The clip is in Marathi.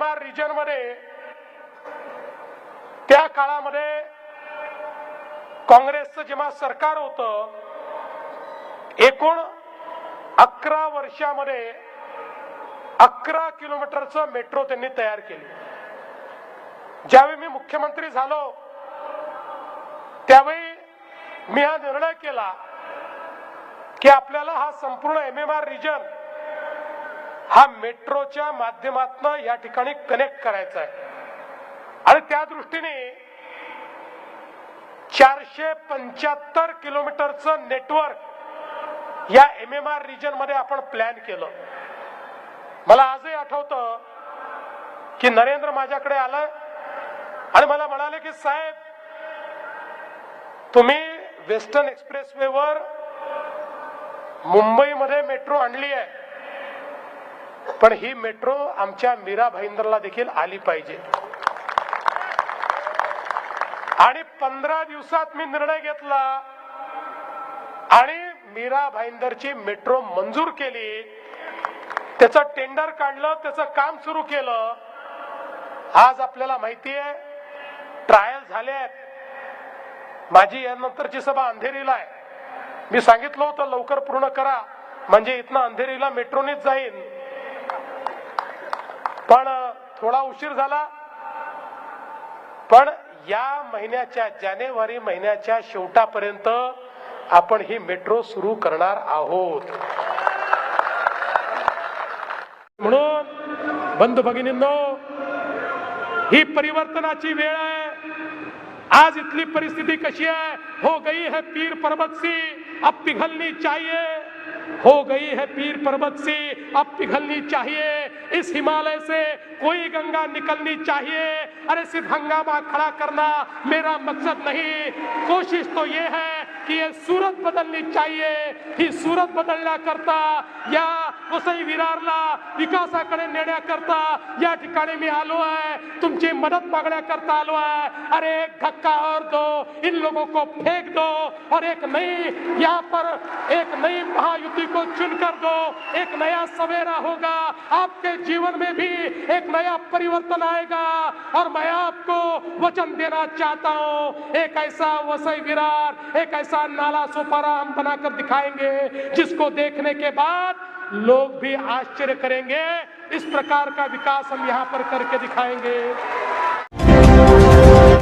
MMR रिजन मध्ये त्या काळामध्ये काँग्रेसचं जेव्हा सरकार होतं, एकूण 11 वर्षामध्ये 11 किलोमीटरचं मेट्रो त्यांनी तयार केली. ज्यावेळी मी मुख्यमंत्री झालो त्यावेळी मी हा निर्णय केला की आपल्याला हा संपूर्ण MMR रिजन हा मेट्रोच्या माध्यमातून या ठिकाणी कनेक्ट करायचा आहे आणि त्या दृष्टीने 475 किलोमीटरचं नेटवर्क या MMR रिजन मध्ये आपण प्लॅन केलं. मला आजही आठवतं की नरेंद्र माझ्याकडे आलं आणि मला म्हणाले की साहेब, तुम्ही वेस्टर्न एक्सप्रेसवेवर मुंबईमध्ये मेट्रो आणली आहे, पण ही मेट्रो आमच्या मीरा भाईंदरला देखील आली पाहिजे. आणि 15 दिवसात मी निर्णय घेतला आणि मीरा भाईंदरची मेट्रो मंजूर केली. त्याचं टेंडर काढलं, त्याचं काम सुरू केलं. आज आपल्याला माहिती आहे ट्रायल झाले आहेत. माझी यानंतरची सभा अंधेरीला आहे. मी सांगितलं होतं लवकर पूर्ण करा, म्हणजे इथनं अंधेरीला मेट्रोनेच जाईल, पण थोडा उशीर झाला. पण या महिन्याच्या जानेवारी महिन्याच्या शेवटापर्यंत आपण ही मेट्रो सुरू करणार आहोत. म्हणून बंधू भगिनींनो, ही परिवर्तनाची वेळ आहे. आज इथली परिस्थिती कशी आहे? हो गई है पीर पर्वत सी, अब पिघलनी चाहिए. हो गई है पीर पर्वत सी, अब पिघलनी चाहिए. इस हिमालय से कोई गंगा निकलनी चाहिए. अरे सिर्फ हंगामा खड़ा करना मेरा मकसद नहीं. कोशिश तो ये है की ये सूरत बदलनी चाहिए. ही सूरत बदलण्याकरता, या वसई विरारला विकासाकडे नेण्याकरता या ठिकाणी मी आलो आहे. तुमची मदत मागण्याकरता आलो आहे. अरे एक धक्का और दो, इन लोगों को फेंक दो और एक नई, यहाँ पर एक नई महायुति को चुनकर दो. एक नया सवेरा होगा. आपके जीवन में भी एक नया परिवर्तन आएगा. और मैं आपको वचन देना चाहता हूँ, एक ऐसा वसई विरार, एक ऐसा नाला सोपारा हम बनाकर दिखाएंगे जिसको देखने के बाद लोग भी आश्चर्य करेंगे. इस प्रकार का विकास हम यहाँ पर करके दिखाएंगे.